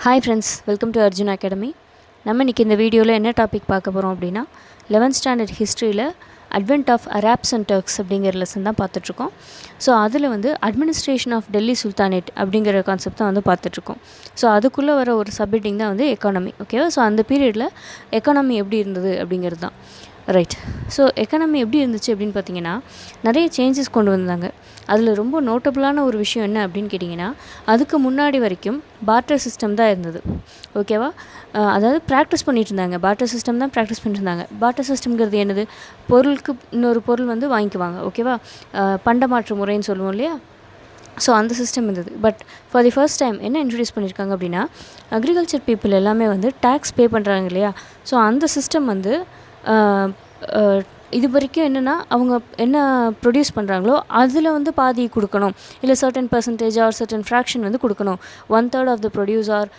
Hi friends, welcome to Arjun academy. நம்ம இன்றைக்கி இந்த வீடியோவில் என்ன டாபிக் பார்க்க போகிறோம் அப்படின்னா 11th ஸ்டாண்டர்ட் ஹிஸ்ட்ரியில் advent of Arabs and Turks அப்படிங்கிற லெசன் தான் பார்த்துட்ருக்கோம். ஸோ அதில் அட்மினிஸ்ட்ரேஷன் ஆஃப் டெல்லி சுல்தானேட் அப்படிங்கிற கான்செப்ட் தான் பார்த்துட்ருக்கோம். ஸோ அதுக்குள்ளே வர ஒரு சப்ஹெட்டிங் தான் எக்கானமி. ஓகேவா? ஸோ அந்த பீரியடில் எக்கானமி எப்படி இருந்தது அப்படிங்கிறது தான். ரைட். ஸோ எக்கானமி எப்படி இருந்துச்சு அப்படின்னு பார்த்தீங்கன்னா நிறைய சேஞ்சஸ் கொண்டு வந்தாங்க. அதில் ரொம்ப நோட்டபுளான ஒரு விஷயம் என்ன அப்படின்னு கேட்டிங்கன்னா, அதுக்கு முன்னாடி வரைக்கும் பார்ட்டர் சிஸ்டம் தான் இருந்தது. ஓகேவா? அதாவது ப்ராக்டிஸ் பண்ணிகிட்டு இருந்தாங்க. பார்ட்டர் சிஸ்டம் தான் ப்ராக்டிஸ் பண்ணிட்டு இருந்தாங்க. பார்ட்டர் சிஸ்டம்ங்கிறது என்னது? பொருளுக்கு இன்னொரு பொருள் வாங்கிக்குவாங்க. ஓகேவா? பண்டமாற்று முறைன்னு சொல்லுவோம் இல்லையா? ஸோ அந்த சிஸ்டம் இருந்தது. But for the first time என்ன இன்ட்ரடியூஸ் பண்ணியிருக்காங்க அப்படின்னா, அக்ரிகல்ச்சர் பீப்புள் எல்லாமே டேக்ஸ் பே பண்ணுறாங்க இல்லையா? ஸோ அந்த சிஸ்டம் இது வரைக்கும் என்னென்னா, அவங்க என்ன ப்ரொடியூஸ் பண்ணுறாங்களோ அதில் பாதி கொடுக்கணும், இல்லை certain percentage or certain fraction கொடுக்கணும். 1/3 of the produce or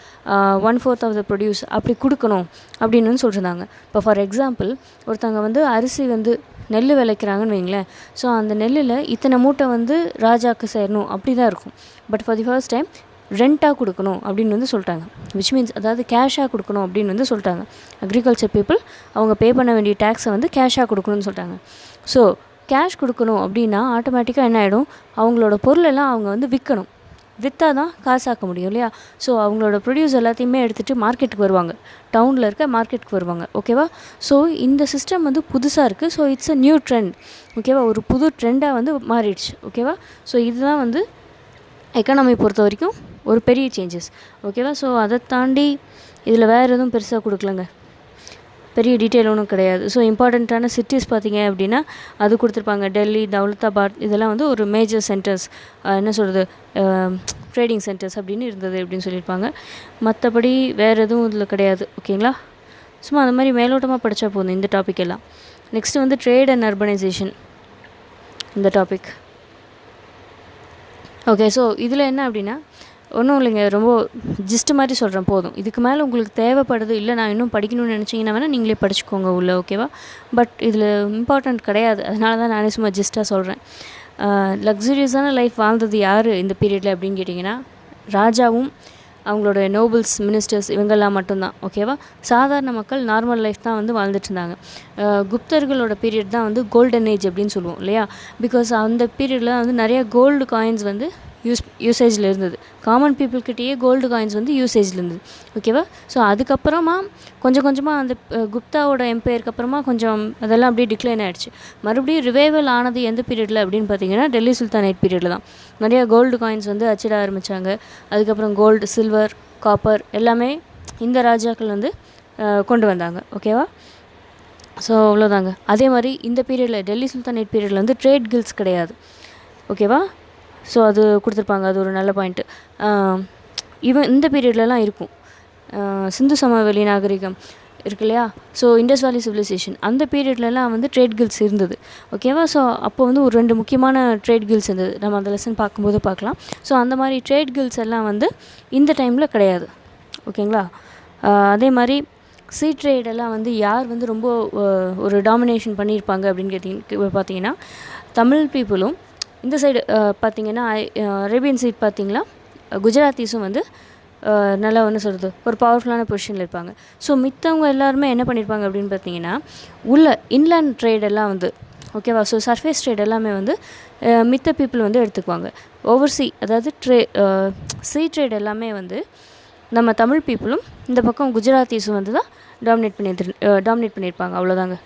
1/4 of the produce அப்படி கொடுக்கணும் அப்படின்னு சொல்லியிருந்தாங்க. இப்போ ஃபார் எக்ஸாம்பிள், ஒருத்தவங்க அரிசி நெல் விளைக்கிறாங்கன்னு வைங்களேன். ஸோ அந்த நெல்லில் இத்தனை மூட்டை ராஜாவுக்கு சேரணும் அப்படி தான் இருக்கும். But for the first time ரெண்ட்டாக கொடுக்கணும் அப்படின்னு சொல்லிட்டாங்க. விச் மீன்ஸ் அதாவது கேஷாக கொடுக்கணும் அப்படின்னு சொல்லிட்டாங்க. அக்ரிகல்ச்சர் பீப்புள் அவங்க பே பண்ண வேண்டிய டேக்ஸை கேஷாக கொடுக்கணும்னு சொல்லிட்டாங்க. ஸோ கேஷ் கொடுக்கணும் அப்படின்னா ஆட்டோமேட்டிக்காக என்ன ஆகிடும், அவங்களோட பொருளெல்லாம் அவங்க விற்கணும். விற்றா தான் காசாக்க முடியும் இல்லையா? ஸோ அவங்களோட ப்ரொடியூஸ் எல்லாத்தையுமே எடுத்துகிட்டு மார்க்கெட்டுக்கு வருவாங்க, டவுனில் இருக்க மார்க்கெட்டுக்கு வருவாங்க. ஓகேவா? ஸோ இந்த சிஸ்டம் புதுசாக இருக்குது. So it's a new trend. ஓகேவா? ஒரு புது ட்ரெண்டாக மாறிடுச்சு. ஓகேவா? ஸோ இதுதான் எக்கானமி பொறுத்த வரைக்கும் ஒரு பெரிய சேஞ்சஸ். ஓகேவா? ஸோ அதை தாண்டி இதில் வேறு எதுவும் பெருசாக கொடுக்கலங்க, பெரிய டீட்டெயில் ஒன்றும் கிடையாது. ஸோ இம்பார்ட்டண்ட்டான சிட்டிஸ் பார்த்திங்க அப்படின்னா அது கொடுத்துருப்பாங்க. டெல்லி, தௌலதாபாத் இதெல்லாம் ஒரு மேஜர் சென்டர்ஸ், என்ன சொல்கிறது, ட்ரேடிங் சென்டர்ஸ் அப்படின்னு இருந்தது அப்படின்னு சொல்லியிருப்பாங்க. மற்றபடி வேறு எதுவும் இதில் கிடையாது. ஓகேங்களா? சும்மா அந்த மாதிரி மேலோட்டமாக படித்தா போதும் இந்த டாபிக் எல்லாம். நெக்ஸ்ட்டு ட்ரேட் அண்ட் அர்பனைசேஷன் இந்த டாபிக். ஓகே. ஸோ இதில் என்ன அப்படின்னா ஒன்றும் இல்லைங்க, ரொம்ப ஜிஸ்ட் மாதிரி சொல்கிறேன் போதும். இதுக்கு மேலே உங்களுக்கு தேவைப்படுது, இல்லை நான் இன்னும் படிக்கணும்னு நினச்சிங்கன்னா வேணால் நீங்களே படிச்சுக்கோங்க உள்ள. ஓகேவா? பட் இதில் இம்பார்ட்டண்ட் கிடையாது. அதனால தான் நானே சும்மா ஜிஸ்ட்டாக சொல்கிறேன். லக்ஸுரியஸான லைஃப் வாழ்ந்தது யார் இந்த பீரியடில் அப்படின்னு கேட்டிங்கன்னா, ராஜாவும் அவங்களோட நோபல்ஸ், மினிஸ்டர்ஸ் இவங்கெல்லாம் மட்டும்தான். ஓகேவா? சாதாரண மக்கள் நார்மல் லைஃப் தான் வாழ்ந்துட்டு இருந்தாங்க. குப்தர்களோட பீரியட் தான் கோல்டன் ஏஜ் அப்படின்னு சொல்லுவோம் இல்லையா? பிகாஸ் அந்த பீரியடில் நிறைய கோல்டு காயின்ஸ் யூசேஜில் இருந்தது. காமன் பீப்புள்கிட்டயே கோல்டு காயின்ஸ் யூசேஜில் இருந்தது. ஓகேவா? ஸோ அதுக்கப்புறமா கொஞ்சம் கொஞ்சமாக அந்த குப்தாவோட எம்பையருக்கு அப்புறமா கொஞ்சம் அதெல்லாம் அப்படியே டிக்ளைன் ஆகிடுச்சு. மறுபடியும் ரிவைவல் ஆனது எந்த பீரியடில் அப்படின்னு பார்த்தீங்கன்னா, டெல்லி சுல்தானேட் பீரியடில் தான். நிறையா கோல்டு காயின்ஸ் அச்சிட ஆரம்பித்தாங்க. அதுக்கப்புறம் கோல்டு, சில்வர், காப்பர் எல்லாமே இந்த ராஜாக்கள் கொண்டு வந்தாங்க. ஓகேவா? ஸோ அவ்வளோதாங்க. அதே மாதிரி இந்த பீரியடில் டெல்லி சுல்தானேட் பீரியடில் ட்ரேட் கில்ஸ் கிடையாது. ஓகேவா? ஸோ அது கொடுத்துருப்பாங்க. அது ஒரு நல்ல பாயிண்ட்டு. இந்த பீரியட்லலாம் இருக்கும். சிந்து சமவெளி நாகரிகம் இருக்கு இல்லையா? ஸோ இண்டஸ் வேலி சிவிலைசேஷன் அந்த பீரியட்லலாம் ட்ரேட் கில்ஸ் இருந்தது. ஓகேவா? ஸோ அப்போ ஒரு 2 முக்கியமான ட்ரேட் கில்ஸ் இருந்தது. நம்ம அந்த லெசன் பார்க்கும்போது பார்க்கலாம். ஸோ அந்த மாதிரி ட்ரேட் கில்ஸ் எல்லாம் இந்த டைமில் கிடையாது. ஓகேங்களா? அதே மாதிரி சீ ட்ரேடெல்லாம் யார் ரொம்ப ஒரு டாமினேஷன் பண்ணியிருப்பாங்க அப்படின்னு பார்த்தீங்கன்னா, தமிழ் பீப்புளும் இந்த சைடு பார்த்திங்கன்னா அரேபியன் சைட் பார்த்திங்களா, குஜராத்தீஸும் நல்லா சொல்கிறது ஒரு பவர்ஃபுல்லான பொசிஷனில் இருப்பாங்க. ஸோ மித்தவங்க எல்லாருமே என்ன பண்ணியிருப்பாங்க அப்படின்னு பார்த்தீங்கன்னா, உள்ள இன்லேண்ட் ட்ரேடெல்லாம் ஓகேவா? ஸோ சர்ஃபேஸ் ட்ரேட் எல்லாமே மித்த பீப்புள் எடுத்துக்குவாங்க. ஓவர்சீ அதாவது சீ ட்ரேட் எல்லாமே நம்ம தமிழ் பீப்புளும் இந்த பக்கம் குஜராத்தீஸும் தான் டாமினேட் பண்ணியிருப்பாங்க. அவ்வளோதாங்க.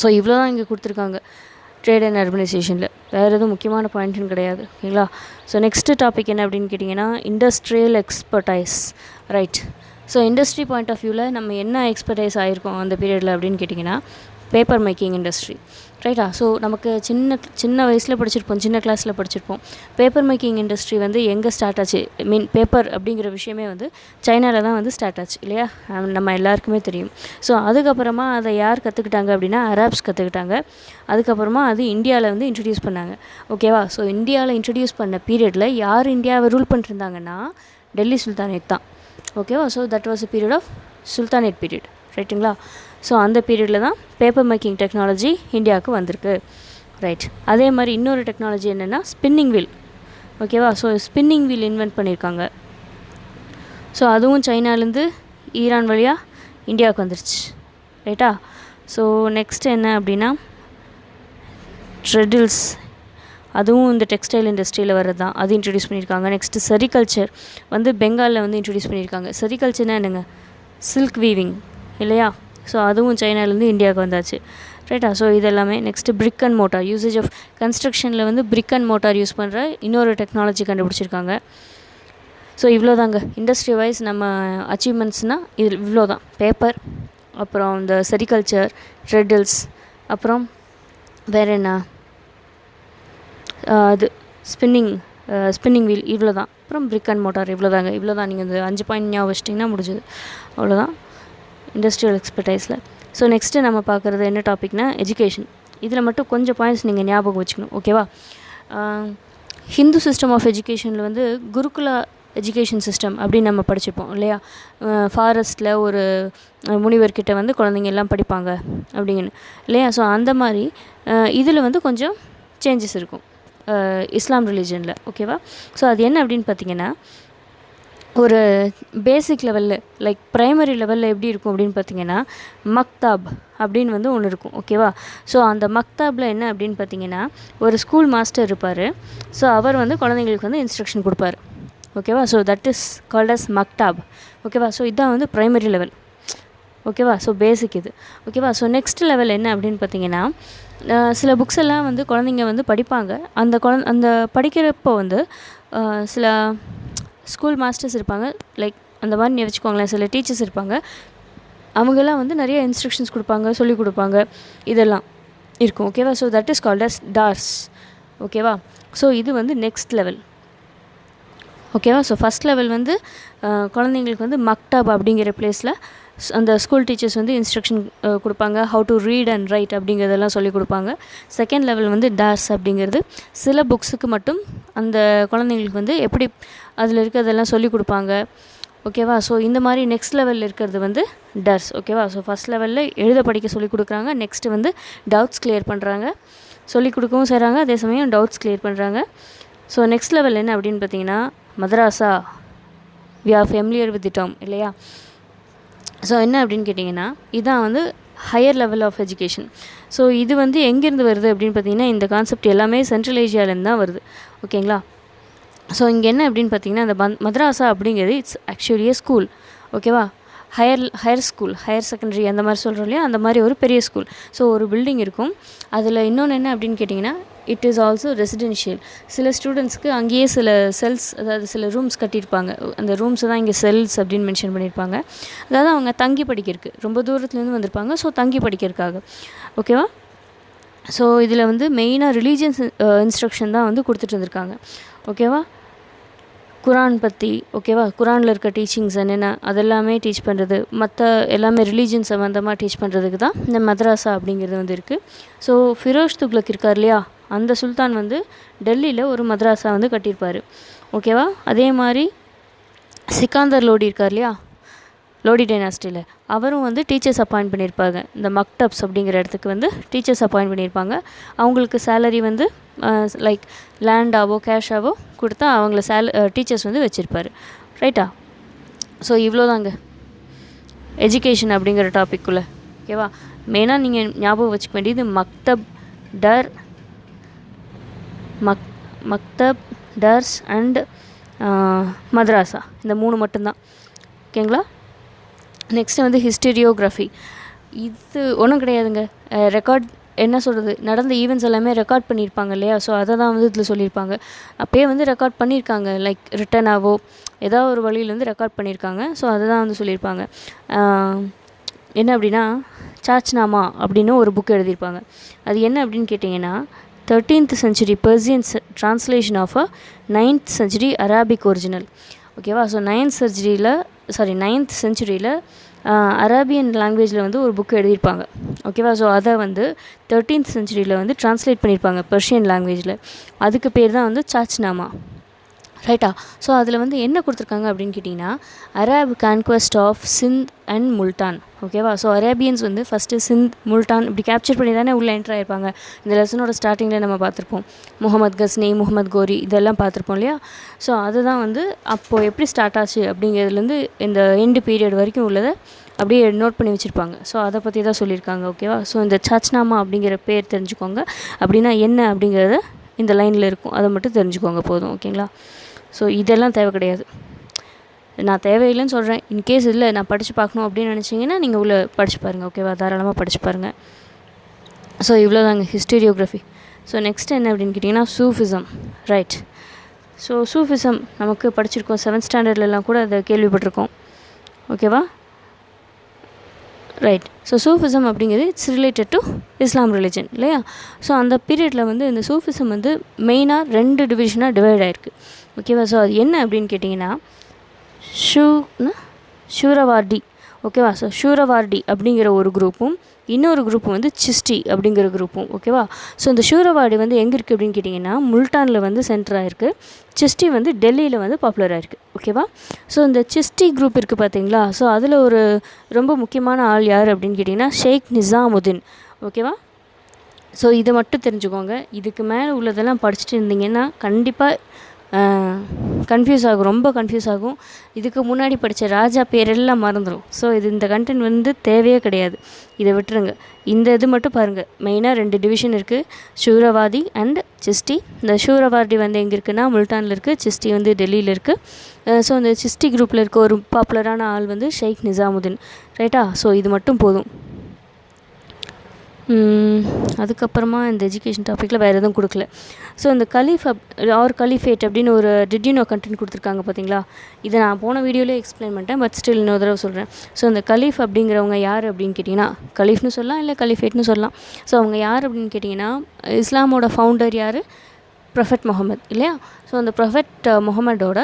ஸோ இவ்வளோ தான் இங்கே கொடுத்துருக்காங்க ட்ரேட் அண்ட் அர்பனைசேஷனில். வேறு எதுவும் முக்கியமான பாயிண்ட்டுன்னு கிடையாது. ஓகேங்களா? ஸோ நெக்ஸ்ட்டு டாபிக் என்ன அப்படின்னு கேட்டிங்கன்னா, industrial expertise. Right. So industry point of வியூவில் நம்ம என்ன எக்ஸ்பர்டைஸ் ஆகிருக்கோம் அந்த பீரியடில் அப்படின்னு கேட்டிங்கன்னா, பேப்பர் மேக்கிங் இண்டஸ்ட்ரி. ரைட்டா? ஸோ நமக்கு சின்ன வயசில் படிச்சிருப்போம், சின்ன கிளாஸில் படிச்சிருப்போம். பேப்பர் மேக்கிங் இண்டஸ்ட்ரி எங்கே ஸ்டார்ட் ஆச்சு, பேப்பர் அப்படிங்கிற விஷயமே சைனாவில் தான் ஸ்டார்ட் ஆச்சு இல்லையா? நம்ம எல்லாருக்குமே தெரியும். ஸோ அதுக்கப்புறமா அதை யார் கற்றுக்கிட்டாங்க அப்படின்னா, அரப்ஸ் கற்றுக்கிட்டாங்க. அதுக்கப்புறமா அது இந்தியாவில் இன்ட்ரடியூஸ் பண்ணாங்க. ஓகேவா? ஸோ இந்தியாவில் இன்ட்ரடியூஸ் பண்ண பீரியடில் யார் இந்தியாவை ரூல் பண்ணிருந்தாங்கன்னா, டெல்லி சுல்தானேட் தான். ஓகேவா? So that was a period of sultanate period. ரைட்டுங்களா? ஸோ அந்த பீரியடில் தான் பேப்பர் மேக்கிங் டெக்னாலஜி இந்தியாவுக்கு வந்திருக்கு. ரைட். அதே மாதிரி இன்னொரு டெக்னாலஜி என்னென்னா ஸ்பின்னிங் வீல். ஓகேவா? ஸோ ஸ்பின்னிங் வீல் இன்வென்ட் பண்ணியிருக்காங்க. ஸோ அதுவும் சைனாலேருந்து ஈரான் வழியாக இந்தியாவுக்கு வந்துருச்சு. ரைட்டா? ஸோ நெக்ஸ்ட் என்ன அப்படின்னா ட்ரெடில்ஸ், அதுவும் இந்த டெக்ஸ்டைல் இண்டஸ்ட்ரியில் வர்றது தான், அது இன்ட்ரடியூஸ் பண்ணியிருக்காங்க. நெக்ஸ்ட்டு செரிகல்ச்சர் வந்து பெங்காலில் வந்து இன்ட்ரடியூஸ் பண்ணியிருக்காங்க. செரிகல்ச்சர்னா என்னங்க, சில்க் வீவிங் இல்லையா? ஸோ அதுவும் சைனாலேருந்து இந்தியாவுக்கு வந்தாச்சு. ரைட்டா? ஸோ இதெல்லாமே. Next brick and mortar, usage of கன்ஸ்ட்ரக்ஷனில் வந்து பிரிக் அண்ட் மோட்டார் யூஸ் பண்ணுற இன்னொரு டெக்னாலஜி கண்டுபிடிச்சிருக்காங்க. ஸோ இவ்வளோ தாங்க இண்டஸ்ட்ரி வைஸ் நம்ம அச்சீவ்மெண்ட்ஸ்னால் இது இவ்வளோ தான். பேப்பர், அப்புறம் இந்த செரிகல்ச்சர், ட்ரெடில்ஸ், அப்புறம் வேறு என்ன, அது ஸ்பின்னிங் வீல், இவ்வளோ தான். அப்புறம் பிரிக் அண்ட் மோட்டார், இவ்வளோ தாங்க. இவ்வளோ தான். நீங்கள் இந்த 5 பாயிண்ட் ஞாபகம் வச்சிட்டிங்கன்னா முடிஞ்சது. அவ்வளோதான் இண்டஸ்ட்ரியல் எக்ஸ்பர்டைஸில். ஸோ நெக்ஸ்ட்டு நம்ம பார்க்குறது என்ன டாபிக்னா எஜுகேஷன். இதில் மட்டும் கொஞ்சம் பாயிண்ட்ஸ் நீங்கள் ஞாபகம் வச்சுக்கணும், ஓகேவா? ஹிந்து சிஸ்டம் ஆஃப் எஜுகேஷனில் வந்து குருகுலா எஜுகேஷன் சிஸ்டம் அப்படின்னு நம்ம படிச்சிருப்போம் இல்லையா? ஃபாரஸ்ட்டில் ஒரு முனிவர்கிட்ட வந்து குழந்தைங்க எல்லாம் படிப்பாங்க அப்படிங்கன்னு இல்லையா? ஸோ அந்த மாதிரி இதில் வந்து கொஞ்சம் சேஞ்சஸ் இருக்கும் இஸ்லாம் ரிலீஜனில், ஓகேவா? ஸோ அது என்ன அப்படின்னு பார்த்தீங்கன்னா, ஒரு பேசிக் லெவலில் லைக் ப்ரைமரி லெவலில் எப்படி இருக்கும் அப்படின்னு பார்த்தீங்கன்னா மக்தாப் அப்படின்னு வந்து ஒன்று இருக்கும், ஓகேவா? ஸோ அந்த மக்தாபில் என்ன அப்படின்னு பார்த்தீங்கன்னா ஒரு ஸ்கூல் மாஸ்டர் இருப்பார். ஸோ அவர் வந்து குழந்தைங்களுக்கு வந்து இன்ஸ்ட்ரக்ஷன் கொடுப்பார், ஓகேவா? So that is called as மக்தாப், ஓகேவா? ஸோ இதுதான் வந்து ப்ரைமரி லெவல், ஓகேவா? ஸோ பேசிக் இது, ஓகேவா? ஸோ நெக்ஸ்ட் லெவல் என்ன அப்படின்னு பார்த்தீங்கன்னா சில புக்ஸ் எல்லாம் வந்து குழந்தைங்க வந்து படிப்பாங்க. அந்த படிக்கிறப்போ வந்து சில ஸ்கூல் மாஸ்டர்ஸ் இருப்பாங்க, லைக் அந்த மாதிரி வச்சுக்கோங்களேன். சில டீச்சர்ஸ் இருப்பாங்க, அவங்கெல்லாம் வந்து நிறைய இன்ஸ்ட்ரக்ஷன்ஸ் கொடுப்பாங்க, சொல்லிக் கொடுப்பாங்க, இதெல்லாம் இருக்கும், ஓகேவா? So that is called as டார்ஸ், ஓகேவா? ஸோ இது வந்து நெக்ஸ்ட் லெவல், ஓகேவா? ஸோ ஃபஸ்ட் லெவல் வந்து குழந்தைங்களுக்கு வந்து மக்டாப் அப்படிங்கிற பிளேஸில் அந்த ஸ்கூல் டீச்சர்ஸ் வந்து இன்ஸ்ட்ரக்ஷன் கொடுப்பாங்க, how to read and write அப்படிங்கிறதெல்லாம் சொல்லிக் கொடுப்பாங்க. செகண்ட் லெவல் வந்து டார்ஸ் அப்படிங்கிறது சில புக்ஸுக்கு மட்டும் அந்த குழந்தைங்களுக்கு வந்து எப்படி அதில் இருக்கிறதெல்லாம் சொல்லிக் கொடுப்பாங்க, ஓகேவா? ஸோ இந்த மாதிரி நெக்ஸ்ட் லெவலில் இருக்கிறது வந்து டார்ஸ், ஓகேவா? ஸோ ஃபஸ்ட் லெவலில் எழுத படிக்க சொல்லிக் கொடுக்குறாங்க. நெக்ஸ்ட்டு வந்து டவுட்ஸ் கிளியர் பண்ணுறாங்க, சொல்லிக் கொடுக்கவும் செய்கிறாங்க, அதே சமயம் டவுட்ஸ் கிளியர் பண்ணுறாங்க. ஸோ நெக்ஸ்ட் லெவல் என்ன அப்படின்னு பார்த்தீங்கன்னா மதராசா. We are familiar with the term இல்லையா? ஸோ என்ன அப்படின்னு கேட்டிங்கன்னா இதுதான் வந்து higher level of education. So இது வந்து எங்கேருந்து வருது அப்படின்னு பார்த்தீங்கன்னா இந்த கான்செப்ட் எல்லாமே சென்ட்ரல் ஏஷியாவிலேருந்து தான் வருது, ஓகேங்களா? ஸோ இங்கே என்ன அப்படின்னு பார்த்தீங்கன்னா அந்த மதராசா அப்படிங்கிறது இட்ஸ் ஆக்சுவலி ஏ ஸ்கூல், ஓகேவா? ஹையர் ஸ்கூல், ஹையர் செகண்டரி அந்த மாதிரி சொல்கிறோம் இல்லையா? அந்த மாதிரி ஒரு பெரிய ஸ்கூல். ஸோ ஒரு பில்டிங் இருக்கும். அதில் இன்னொன்று என்ன அப்படின்னு கேட்டிங்கன்னா இட் இஸ் ஆல்சோ ரெசிடென்ஷியல். சில ஸ்டூடெண்ட்ஸ்க்கு அங்கேயே சில செல்ஸ், அதாவது சில ரூம்ஸ் கட்டியிருப்பாங்க. அந்த ரூம்ஸை தான் இங்கே செல்ஸ் அப்படின்னு மென்ஷன் பண்ணியிருப்பாங்க. அதாவது அவங்க தங்கி படிக்கிறதுக்கு, ரொம்ப தூரத்துலேருந்து வந்திருப்பாங்க, ஸோ தங்கி படிக்கிறதுக்காக, ஓகேவா? ஸோ இதில் வந்து மெயினாக ரிலீஜியன்ஸ் இன்ஸ்ட்ரக்ஷன் தான் வந்து கொடுத்துட்டு இருந்திருக்காங்க, ஓகேவா? குரான் பற்றி, ஓகேவா? குரானில் இருக்க டீச்சிங்ஸ் என்னென்ன அதெல்லாமே டீச் பண்ணுறது, மற்ற எல்லாமே ரிலீஜியன் சம்மந்தமாக டீச் பண்ணுறதுக்கு தான் இந்த மதராசா அப்படிங்கிறது வந்து இருக்குது. ஸோ ஃபிரோஸ் துக்ளக் இருக்கார் இல்லையா? அந்த சுல்தான் வந்து டெல்லியில் ஒரு மதராசா வந்து கட்டியிருப்பார், ஓகேவா? அதே மாதிரி சிக்காந்தர் லோடி இருக்கார் இல்லையா? லோடி டைனாஸ்டியில் அவரும் வந்து டீச்சர்ஸ் அப்பாயிண்ட் பண்ணியிருப்பாங்க. இந்த மக்டப்ஸ் அப்படிங்கிற இடத்துக்கு வந்து டீச்சர்ஸ் அப்பாயிண்ட் பண்ணியிருப்பாங்க. அவங்களுக்கு சேலரி வந்து லைக் லேண்டாவோ கேஷாவோ கொடுத்தா அவங்கள டீச்சர்ஸ் வந்து வச்சுருப்பார், ரைட்டா? ஸோ இவ்வளோ தாங்க எஜுகேஷன் அப்படிங்கிற டாப்பிக்குள்ளே, ஓகேவா? மெயினாக நீங்கள் ஞாபகம் வச்சுக்க வேண்டியது மக்தப், டர்ஸ் அண்ட் மதராசா, இந்த 3 மட்டும்தான், ஓகேங்களா? நெக்ஸ்ட்டு வந்து ஹிஸ்டரியோகிராஃபி. இது ஒன்றும் கிடையாதுங்க, ரெக்கார்ட் என்ன சொல்கிறது, நடந்த ஈவெண்ட்ஸ் எல்லாமே ரெக்கார்ட் பண்ணியிருப்பாங்க இல்லையா? ஸோ அதை தான் வந்து இதில் சொல்லியிருப்பாங்க. அப்போயே வந்து ரெக்கார்ட் பண்ணியிருக்காங்க, லைக் ரிட்டனாவோ ஏதாவது ஒரு வழியில் வந்து ரெக்கார்ட் பண்ணியிருக்காங்க. ஸோ அதை தான் வந்து சொல்லியிருப்பாங்க. என்ன அப்படின்னா சாச்னாமா அப்படின்னு ஒரு புக் எழுதியிருப்பாங்க. அது என்ன அப்படின்னு கேட்டிங்கன்னா 13th century Persian translation of a 9th century Arabic original, ஓகேவா? ஸோ 9th centuryயில் அரேபியன் லாங்குவேஜில் வந்து ஒரு புக் எழுதியிருப்பாங்க, ஓகேவா? ஸோ அதை வந்து 13th centuryயில் வந்து ட்ரான்ஸ்லேட் பண்ணியிருப்பாங்க பெர்ஷியன் லாங்குவேஜில். அதுக்கு பேர் தான் வந்து சாச்னாமா, ரைட்டா. ஸோ அதில் வந்து என்ன கொடுத்துருக்காங்க அப்படின்னு கேட்டிங்கன்னா, Arab conquest of Sindh and Multan. ஓகேவா. ஸோ அரேபியன்ஸ் வந்து ஃபஸ்ட்டு சிந்த் முல்தான் இப்படி கேப்சர் பண்ணி தானே உள்ளே என்ட்ரு ஆயிருப்பாங்க. இந்த லெசனோட ஸ்டார்டிங்கில் நம்ம பார்த்துருப்போம், முகமது கஸ்னி, முகமது கோரி இதெல்லாம் பார்த்துருப்போம் இல்லையா. ஸோ அதுதான் வந்து அப்போது எப்படி ஸ்டார்ட் ஆச்சு அப்படிங்கிறதுலேருந்து இந்த எண்டு பீரியட் வரைக்கும் உள்ளதை அப்படியே நோட் பண்ணி வச்சுருப்பாங்க. ஸோ அதை பற்றி தான் சொல்லியிருக்காங்க. ஓகேவா. ஸோ இந்த சச்னாமா அப்படிங்கிற பேர் தெரிஞ்சுக்கோங்க. அப்படின்னா என்ன அப்படிங்கிறத இந்த லைனில் இருக்கும், அதை மட்டும் தெரிஞ்சுக்கோங்க போதும். ஓகேங்களா. ஸோ இதெல்லாம் தேவை கிடையாது, நான் தேவையில்லைன்னு சொல்கிறேன். இன்கேஸ் இல்லை நான் படித்து பார்க்கணும் அப்படின்னு நினச்சிங்கன்னா நீங்கள் உள்ளே படித்து பாருங்கள். ஓகேவா. தாராளமாக படித்து பாருங்கள். ஸோ இவ்வளோதாங்க ஹிஸ்டோரியோகிராஃபி. ஸோ நெக்ஸ்ட் என்ன அப்படின்னு கேட்டிங்கன்னா சூஃபிசம். ரைட். ஸோ சூஃபிசம் நமக்கு படிச்சிருக்கோம், 7th ஸ்டாண்டர்ட்லலாம் கூட அதை கேள்விப்பட்டிருக்கோம். ஓகேவா. ரைட். ஸோ சூஃபிசம் அப்படிங்கிறது it's related to Islam religion இல்லையா. ஸோ அந்த பீரியடில் வந்து இந்த சூஃபிசம் வந்து மெயினாக 2 டிவிஷனாக டிவைட் ஆகிருக்கு. ஓகேவா. ஸோ அது என்ன அப்படின்னு கேட்டிங்கன்னா ஷூரவார்டி. ஓகேவா. ஸோ ஷூரவார்டி அப்படிங்கிற ஒரு குரூப்பும் இன்னொரு குரூப்பும் வந்து சிஸ்டி அப்படிங்கிற குரூப்பும். ஓகேவா. ஸோ இந்த ஷூரவார்டி வந்து எங்கே இருக்குது அப்படின்னு கேட்டிங்கன்னா முல்டானில் வந்து சென்டராக இருக்குது. சிஸ்டி வந்து டெல்லியில் வந்து பாப்புலராக இருக்குது. ஓகேவா. ஸோ இந்த சிஸ்டி குரூப் இருக்குது பார்த்தீங்களா. ஸோ அதில் ஒரு ரொம்ப முக்கியமான ஆள் யார் அப்படின்னு கேட்டிங்கன்னா ஷேக் நிசாமுதீன். ஓகேவா. ஸோ இதை மட்டும் தெரிஞ்சுக்கோங்க. இதுக்கு மேலே உள்ளதெல்லாம் படிச்சுட்டு இருந்தீங்கன்னா கண்டிப்பாக கன்ஃபியூஸ் ஆகும், ரொம்ப கன்ஃபியூஸ் ஆகும். இதுக்கு முன்னாடி படித்த ராஜா பேரெல்லாம் மறந்துடும். ஸோ இந்த கண்டென்ட் வந்து தேவையே கிடையாது, இதை விட்டுருங்க. இந்த இது மட்டும் பாருங்கள். மெயினாக 2 டிவிஷன் இருக்குது, ஷூரவாதி அண்ட் சிஸ்டி. இந்த ஷூரவாதி வந்து எங்கே இருக்குன்னா முல்டானில் இருக்குது, சிஸ்டி வந்து டெல்லியில் இருக்குது. ஸோ இந்த சிஸ்டி குரூப்பில் இருக்க ஒரு பாப்புலரான ஆள் வந்து ஷேக் நிசாமுதீன். ரைட்டா. ஸோ இது மட்டும் போதும். அதுக்கப்புறமா இந்த எஜுகேஷன் டாப்பிக்கில் வேறு எதுவும் கொடுக்கல. ஸோ இந்த கலீஃப் ஆர் கலிஃபேட் அப்படின்னு ஒரு டிட்யூனோ கண்டென்ட் கொடுத்துருக்காங்க பார்த்தீங்களா. இதை நான் போன வீடியோவிலே எக்ஸ்பிளைன் பண்ணிட்டேன், பட் ஸ்டில் இன்னொரு தடவை சொல்கிறேன். ஸோ இந்த கலீஃப் அப்படிங்கிறவங்க யார் அப்படின்னு கேட்டிங்கன்னா கலீஃப்னு சொல்லலாம், இல்லை கலிஃபேட்னு சொல்லலாம். ஸோ அவங்க யார் அப்படின்னு கேட்டிங்கன்னா இஸ்லாமோட ஃபவுண்டர் யார், ப்ரொஃபெட் முகமது இல்லையா. ஸோ அந்த ப்ரொஃபெட் முகமதோட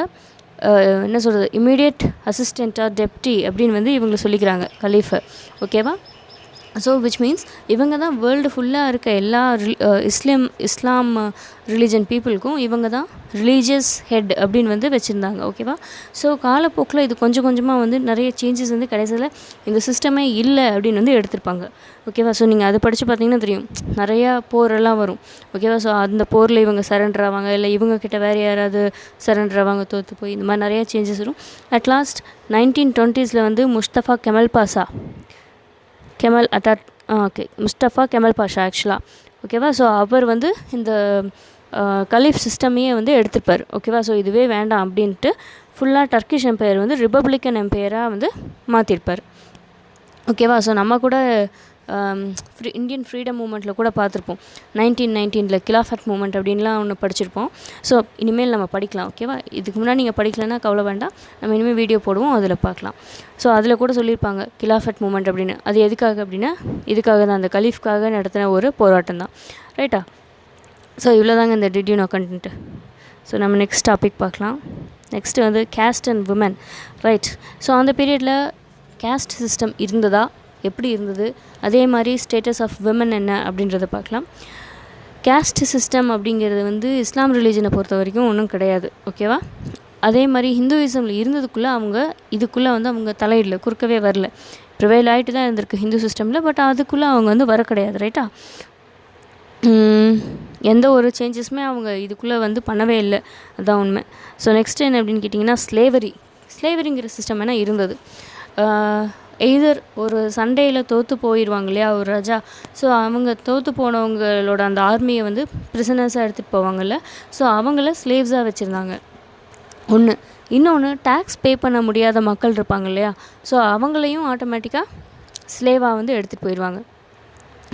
என்ன சொல்கிறது இமீடியட் அசிஸ்டண்ட்டாக டெப்டி அப்படின்னு வந்து இவங்களை சொல்லிக்கிறாங்க கலீஃபை. ஓகேவா. ஸோ விச் மீன்ஸ் இவங்க தான் வேர்ல்டு ஃபுல்லாக இருக்க எல்லா இஸ்லாம் ரிலீஜன் பீப்புளுக்கும் இவங்க தான் ரிலீஜியஸ் ஹெட் அப்படின்னு வந்து வச்சுருந்தாங்க. ஓகேவா. ஸோ காலப்போக்கில் இது கொஞ்சம் கொஞ்சமாக வந்து நிறைய சேஞ்சஸ் வந்து கடைசியில் இந்த சிஸ்டமே இல்லை அப்படின்னு வந்து எடுத்திருப்பாங்க. ஓகேவா. ஸோ நீங்கள் அதை படித்து பார்த்தீங்கன்னா தெரியும், நிறையா போரெல்லாம் வரும். ஓகேவா. ஸோ அந்த போரில் இவங்க சரண்டர் ஆவாங்க, இல்லை இவங்கக்கிட்ட வேறு யாராவது சரண்டர் ஆவாங்க, தோற்று போய் இந்த மாதிரி நிறையா சேஞ்சஸ் வரும். அட் லாஸ்ட் 1920s வந்து முஸ்தஃபா முஸ்தஃபா கெமல் பாஷா ஆக்சுவலாக. ஓகேவா. ஸோ அவர் வந்து இந்த கலீஃப் சிஸ்டமையே வந்து எடுத்துப்பார். ஓகேவா. ஸோ இதுவே வேண்டாம் அப்படின்ட்டு ஃபுல்லாக டர்க்கிஷ் எம்பையர் வந்து ரிப்பப்ளிக்கன் எம்பையராக வந்து மாற்றிருப்பார். ஓகேவா. ஸோ நம்ம கூட இந்தியன் ஃப்ரீடம் மூமெண்ட்டில் கூட பார்த்துருப்போம், 1919 கிலாஃபட் மூமெண்ட் அப்படின்லாம் ஒன்று படிச்சிருப்போம். ஸோ இனிமேல் நம்ம படிக்கலாம். ஓகேவா. இதுக்கு முன்னாடி நீங்கள் படிக்கலைன்னா கவலை வேண்டாம், நம்ம இனிமேல் வீடியோ போடுவோம், அதில் பார்க்கலாம். ஸோ அதில் கூட சொல்லியிருப்பாங்க கிலாஃபட் மூமெண்ட் அப்படின்னு. அது எதுக்காக அப்படின்னா இதுக்காக தான், அந்த கலீஃப்காக நடத்தின ஒரு போராட்டம் தான். ரைட்டா. ஸோ இவ்வளோதாங்க இந்த டிட்யூனோ கண்டென்ட்டு. ஸோ நம்ம நெக்ஸ்ட் டாபிக் பார்க்கலாம். நெக்ஸ்ட்டு வந்து caste and women. Right. So அந்த பீரியடில் கேஸ்ட் சிஸ்டம் இருந்ததா, எப்படி இருந்தது, அதே மாதிரி ஸ்டேட்டஸ் ஆஃப் விமன் என்ன அப்படின்றத பார்க்கலாம். கேஸ்ட் சிஸ்டம் அப்படிங்கிறது வந்து இஸ்லாம் ரிலீஜனை பொறுத்த வரைக்கும் ஒன்றும் கிடையாது. ஓகேவா. அதே மாதிரி ஹிந்துவிசமில் இருந்ததுக்குள்ளே இதுக்குள்ளே வந்து அவங்க தலையிடல, குறுக்கவே வரல. ப்ரிவைல் ஆகிட்டு தான் இருந்திருக்கு ஹிந்து சிஸ்டமில், பட் அதுக்குள்ளே அவங்க வந்து வர கிடையாது. ரைட்டா. எந்த ஒரு சேஞ்சஸுமே அவங்க இதுக்குள்ளே வந்து பண்ணவே இல்லை, அதுதான் உண்மை. ஸோ நெக்ஸ்ட் என்ன அப்படின்னு கேட்டிங்கன்னா ஸ்லேவரிங்கிற சிஸ்டம் என்ன இருந்தது. எய்தர் ஒரு சண்டையில் தோற்று போயிடுவாங்க இல்லையா ஒரு ராஜா. ஸோ அவங்க தோற்று போனவங்களோட அந்த ஆர்மியை வந்து ப்ரிசனர்ஸாக எடுத்துகிட்டு போவாங்கள்ல, ஸோ அவங்கள ஸ்லேவ்ஸாக வச்சுருந்தாங்க ஒன்று. இன்னொன்று டேக்ஸ் பே பண்ண முடியாத மக்கள் இருப்பாங்க இல்லையா, ஸோ அவங்களையும் ஆட்டோமேட்டிக்காக ஸ்லேவாக வந்து எடுத்துகிட்டு போயிடுவாங்க.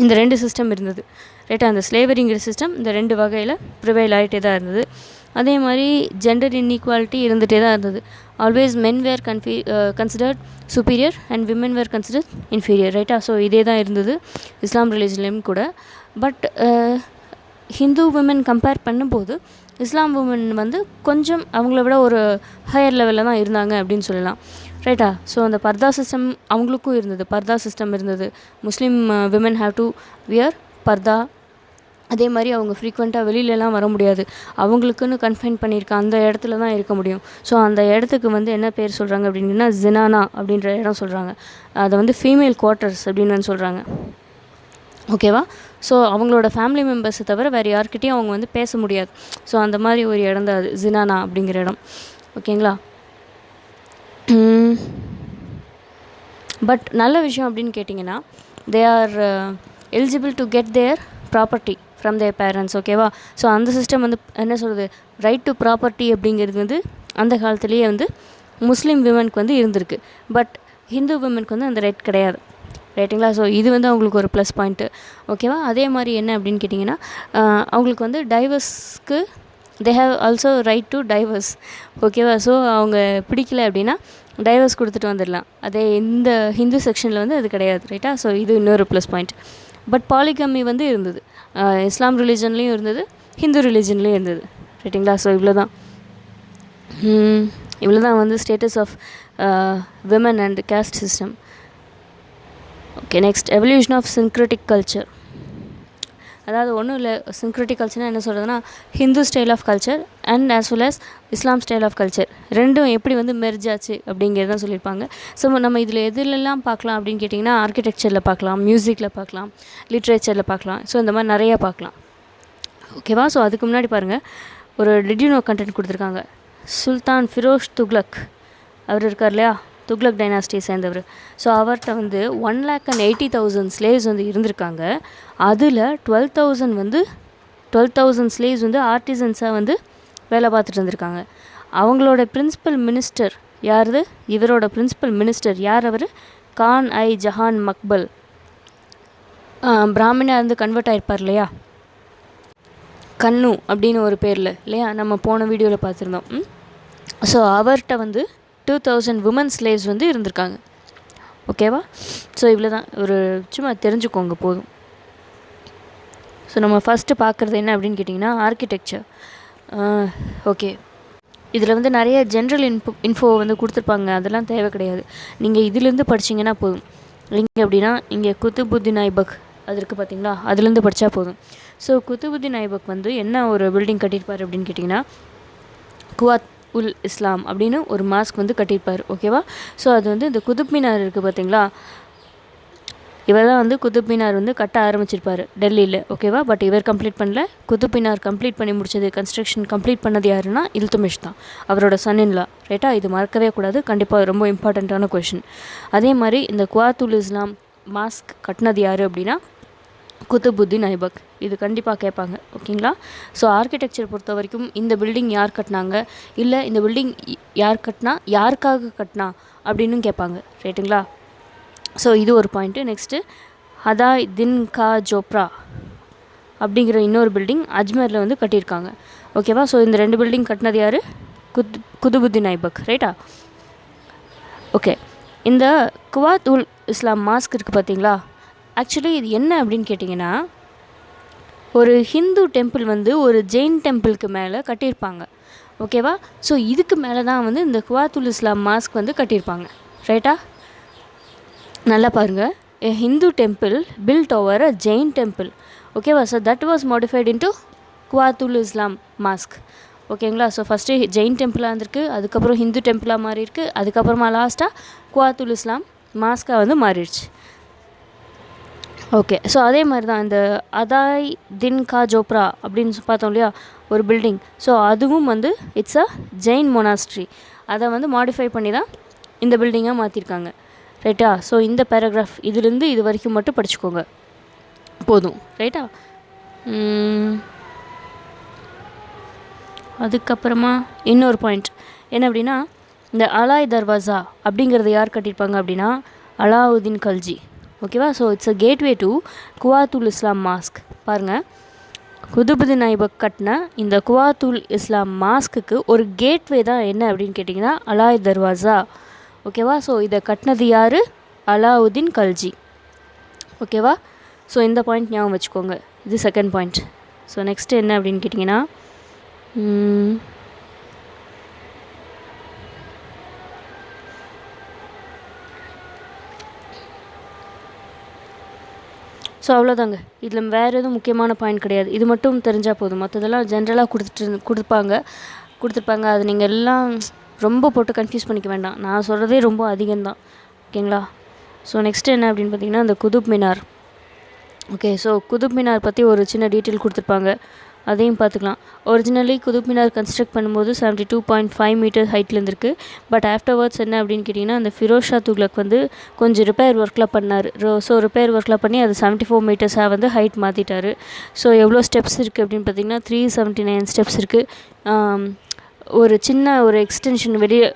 இந்த 2 சிஸ்டம் இருந்தது. ரைட்டா. அந்த ஸ்லேவரிங்கிற சிஸ்டம் இந்த 2 வகையில் ப்ரிவைல் ஆகிட்டே தான் இருந்தது. அதே மாதிரி ஜெண்டர் இன்இக்வாலிட்டி இருந்துகிட்டே தான் இருந்தது. Always men were considered superior and women were considered inferior. ரைட்டா. ஸோ இதே தான் இருந்தது இஸ்லாம் ரிலீஜன்லேயும் கூட. பட் ஹிந்து விமன் கம்பேர் பண்ணும்போது இஸ்லாம் விமன் வந்து கொஞ்சம் அவங்கள விட ஒரு ஹையர் லெவலில் தான் இருந்தாங்க அப்படின்னு சொல்லலாம். ரைட்டா. ஸோ அந்த பர்தா சிஸ்டம் அவங்களுக்கும் இருந்தது, பர்தா சிஸ்டம் இருந்தது. முஸ்லீம் விமன் ஹாவ் டு வியர் பர்தா அதே மாதிரி அவங்க ஃப்ரீக்வெண்ட்டாக வெளியிலலாம் வர முடியாது, அவங்களுக்குன்னு கன்ஃபைன் பண்ணியிருக்க அந்த இடத்துல தான் இருக்க முடியும். ஸோ அந்த இடத்துக்கு வந்து என்ன பேர் சொல்கிறாங்க அப்படின்னா ஜினானா அப்படின்ற இடம் சொல்கிறாங்க. அதை வந்து ஃபீமேல் குவார்ட்டர்ஸ் அப்படின்னு வந்து சொல்கிறாங்க. ஓகேவா? ஸோ அவங்களோட ஃபேமிலி மெம்பர்ஸை தவிர வேறு யார்கிட்டையும் அவங்க வந்து பேச முடியாது. ஸோ அந்த மாதிரி ஒரு இடம் தான் அது ஜினானா அப்படிங்கிற இடம். ஓகேங்களா? பட் நல்ல விஷயம் அப்படின்னு கேட்டிங்கன்னா, they are eligible to get their property from their parents. ஓகேவா? ஸோ அந்த சிஸ்டம் வந்து என்ன சொல்கிறது, ரைட் டு ப்ராப்பர்ட்டி அப்படிங்கிறது வந்து அந்த காலத்துலேயே வந்து முஸ்லீம் விமனுக்கு வந்து இருந்திருக்கு. பட் ஹிந்து விமனுக்கு வந்து அந்த ரைட் கிடையாது. ரைட்டுங்களா? ஸோ இது வந்து அவங்களுக்கு ஒரு ப்ளஸ் பாயிண்ட்டு. ஓகேவா? அதே மாதிரி என்ன அப்படின்னு கேட்டிங்கன்னா, அவங்களுக்கு வந்து டைவர்ஸ்க்கு they have also right to divorce. ஓகேவா? ஸோ அவங்க பிடிக்கல அப்படின்னா டைவர்ஸ் கொடுத்துட்டு வந்துடலாம். அதே இந்த ஹிந்து செக்ஷனில் வந்து அது கிடையாது. ரைட்டா? ஸோ இது இன்னொரு ப்ளஸ் பாயிண்ட். பட் பாலிகமி வந்து இருந்தது, இஸ்லாம் ரிலீஜன்லேயும் இருந்தது, ஹிந்து ரிலீஜன்லேயும் இருந்தது. ரைட்டுங்களா? ஸோ இவ்வளோ தான் வந்து status of women and caste system. Okay, next evolution of syncretic culture. அதாவது ஒன்றும் இல்லை, சின்க்ரெட்டிக் கல்ச்சர்னால் என்ன சொல்கிறதுனா Hindu style of culture and as well as Islam style of culture ரெண்டும் எப்படி வந்து மெர்ஜ் ஆச்சு அப்படிங்கிறதான் சொல்லியிருப்பாங்க. ஸோ நம்ம இதில் எதுலெல்லாம் பார்க்கலாம் அப்படின்னு கேட்டிங்கன்னா, ஆர்கிடெக்சரில் பார்க்கலாம், மியூசிக்கில் பார்க்கலாம், லிட்ரேச்சரில் பார்க்கலாம். ஸோ இந்த மாதிரி நிறையா பார்க்கலாம். ஓகேவா? ஸோ அதுக்கு முன்னாடி பாருங்கள், ஒரு டிட்யூனோ கண்டென்ட் கொடுத்துருக்காங்க. சுல்தான் ஃபிரோஸ் துக்ளக் அவர் இருக்கார் இல்லையா, துக்ளக் டைனாஸ்டியை சேர்ந்தவர். ஸோ அவர்கிட்ட வந்து 1,80,000 ஸ்லேவ்ஸ் வந்து இருந்திருக்காங்க. அதில் 12,000 ஸ்லேவ்ஸ் வந்து ஆர்டிசன்ஸாக வந்து வேலை பார்த்துட்டு இருந்திருக்காங்க. அவங்களோட பிரின்சிபல் மினிஸ்டர் யார்? இவரோட பிரின்சிபல் மினிஸ்டர் யார்? அவர் கான் ஐ ஜஹான் மக்பல். பிராமணா இருந்து கன்வெர்ட் ஆகிருப்பார் இல்லையா, கண்ணு அப்படின்னு ஒரு பேரில் இல்லையா, நம்ம போன வீடியோவில் பார்த்துருந்தோம். ஸோ அவர்கிட்ட வந்து 2,000 விமன் ஸ்லேவ்ஸ் வந்து இருந்திருக்காங்க. ஓகேவா? ஸோ இவ்வளோ தான், ஒரு சும்மா தெரிஞ்சுக்கோங்க போதும். ஸோ நம்ம ஃபஸ்ட்டு பார்க்குறது என்ன அப்படின்னு கேட்டிங்கன்னா ஆர்கிடெக்சர். ஓகே, இதில் வந்து நிறைய ஜென்ரல் இன்ஃபோ வந்து கொடுத்துருப்பாங்க, அதெல்லாம் தேவை கிடையாது. நீங்கள் இதிலேருந்து படிச்சிங்கன்னா போதும். இங்கே அப்படின்னா இங்கே குத்துபுத்தின் ஐபக் அது இருக்குது பார்த்தீங்களா, அதுலேருந்து படித்தா போதும். ஸோ குத்துபுத்தின் ஐபக் வந்து என்ன ஒரு பில்டிங் கட்டியிருப்பார் அப்படின்னு கேட்டிங்கன்னா, குவாத் உல் இஸ்லாம் அப்படின்னு ஒரு மாஸ்க் வந்து கட்டியிருப்பார். ஓகேவா? ஸோ அது வந்து இந்த குதுப் மினார் இருக்குது பார்த்தீங்களா, இவர் தான் வந்து குதுப் மினார் வந்து கட்ட ஆரம்பிச்சிருப்பார் டெல்லியில். ஓகேவா? பட் இவர் கம்ப்ளீட் பண்ணல. குதுப் மினார் கம்ப்ளீட் பண்ணி முடிச்சது, கன்ஸ்ட்ரக்ஷன் கம்ப்ளீட் பண்ணது யாருன்னா இல்துமிஷ் தான், அவரோட சன்னின்லா. ரைட்டா? இது மறக்கவே கூடாது, கண்டிப்பாக ரொம்ப இம்பார்ட்டண்ட்டான கொஷின். அதே மாதிரி இந்த குவாத் உல் இஸ்லாம் மாஸ்க் கட்டினது யார் அப்படின்னா குத்துபுத்தின் ஐபக். இது கண்டிப்பாக கேட்பாங்க. ஓகேங்களா? ஸோ ஆர்கிடெக்சர் பொறுத்த வரைக்கும் இந்த பில்டிங் யார் கட்டினாங்க, இல்லை இந்த பில்டிங் யார் கட்டினா, யாருக்காக கட்டினா அப்படின்னு கேட்பாங்க. ரைட்டுங்களா? ஸோ இது ஒரு பாயிண்ட்டு. நெக்ஸ்ட்டு ஹதாய் தின் கா ஜோப்ரா அப்படிங்கிற இன்னொரு பில்டிங் அஜ்மேரில் வந்து கட்டியிருக்காங்க. ஓகேவா? ஸோ இந்த 2 பில்டிங் கட்டினது யார்? குதுபுத்தின் ஐபக். ரைட்டா? ஓகே, இந்த குவாத் உல் இஸ்லாம் மாஸ்க் இருக்குது பார்த்தீங்களா, ஆக்சுவலி இது என்ன அப்படின்னு கேட்டிங்கன்னா, ஒரு ஹிந்து டெம்பிள் வந்து ஒரு ஜெயின் டெம்பிளுக்கு மேலே கட்டியிருப்பாங்க. ஓகேவா? ஸோ இதுக்கு மேலே தான் வந்து இந்த குவாத் உல் இஸ்லாம் மாஸ்க் வந்து கட்டியிருப்பாங்க. ரைட்டா? நல்லா பாருங்கள், a Hindu temple built over a Jain temple. ஓகேவா? So that was modified into Quwwatul Islam mosque. ஓகேங்களா? ஸோ ஃபஸ்ட்டு ஜெயின் டெம்பிளாக இருந்திருக்கு, அதுக்கப்புறம் ஹிந்து டெம்பிளாக மாறியிருக்கு, அதுக்கப்புறமா லாஸ்ட்டாக குவாத்துல் இஸ்லாம் மாஸ்காக வந்து மாறிடுச்சு. ஓகே, ஸோ அதே மாதிரி தான் இந்த அதாய் தின் கா ஜோப்ரா அப்படின்னு பார்த்தோம் இல்லையா ஒரு பில்டிங். ஸோ அதுவும் வந்து இட்ஸ் அ ஜெயின் மொனாஸ்ட்ரி. அதை வந்து மாடிஃபை பண்ணி தான் இந்த பில்டிங்காக மாற்றிருக்காங்க. ரைட்டா? ஸோ இந்த பேராகிராஃப் இதுலேருந்து இது வரைக்கும் மட்டும் படிச்சுக்கோங்க போதும். ரைட்டா? அதுக்கப்புறமா இன்னொரு பாயிண்ட் என்ன அப்படின்னா, இந்த அலாய் தர்வாசா அப்படிங்கிறத யார் கட்டியிருப்பாங்க அப்படின்னா அலாவுதீன் கல்ஜி. ஓகேவா? So it's a gateway to Quwwatul Islam mosque. பாருங்கள், குதுபுத்தின் ஐபக் கட்டின இந்த குவாத்துல் இஸ்லாம் மாஸ்க்கு ஒரு கேட்வே தான் என்ன அப்படின்னு கேட்டிங்கன்னா அலாய் தர்வாசா. ஓகேவா? ஸோ இதை கட்டினது யார்? அலாவுதீன் கல்ஜி. ஓகேவா? ஸோ இந்த பாயிண்ட் ஞாபகம் வச்சுக்கோங்க. இது செகண்ட் பாயிண்ட். ஸோ நெக்ஸ்ட்டு என்ன அப்படின்னு கேட்டிங்கன்னா, ஸோ அவ்வளோதாங்க. இதில் வேறு எதுவும் முக்கியமான பாயிண்ட் கிடையாது. இது மட்டும் தெரிஞ்சால் போதும். மற்றதெல்லாம் ஜென்ரலாக கொடுத்துருப்பாங்க. அது நீங்கள் எல்லாம் ரொம்ப போட்டு கன்ஃபியூஸ் பண்ணிக்க வேண்டாம். நான் சொல்கிறதே ரொம்ப அதிகம்தான். ஓகேங்களா? ஸோ நெக்ஸ்ட்டு என்ன அப்படின்னு பார்த்தீங்கன்னா, இந்த குதுப் மினார். ஓகே, ஸோ குதுப் மினார் பற்றி ஒரு சின்ன டீட்டெயில் கொடுத்துருப்பாங்க, அதையும் பார்த்துக்கலாம். ஒரிஜினலி குதுப் மினார் கன்ஸ்ட்ரக்ட் பண்ணும்போது 72.5 மீட்டர் ஹைட்டில் இருந்திருக்கு. பட் ஆஃப்டர்வர்ட்ஸ் என்ன அப்படின்னு கேட்டிங்கன்னா, அந்த ஃபிரோஸ் ஷா துக்ளக் வந்து கொஞ்சம் ரிப்பேர் ஒர்க்லாம் பண்ணார். ஸோ ரிப்பேர் ஒர்க்லாம் பண்ணி அது 74 மீட்டர்ஸாக வந்து ஹைட் மாற்றிட்டார். ஸோ எவ்வளோ ஸ்டெப்ஸ் இருக்குது அப்படின்னு பார்த்தீங்கன்னா 379 ஸ்டெப்ஸ் இருக்குது. ஒரு சின்ன ஒரு எக்ஸ்டென்ஷன் வெளியே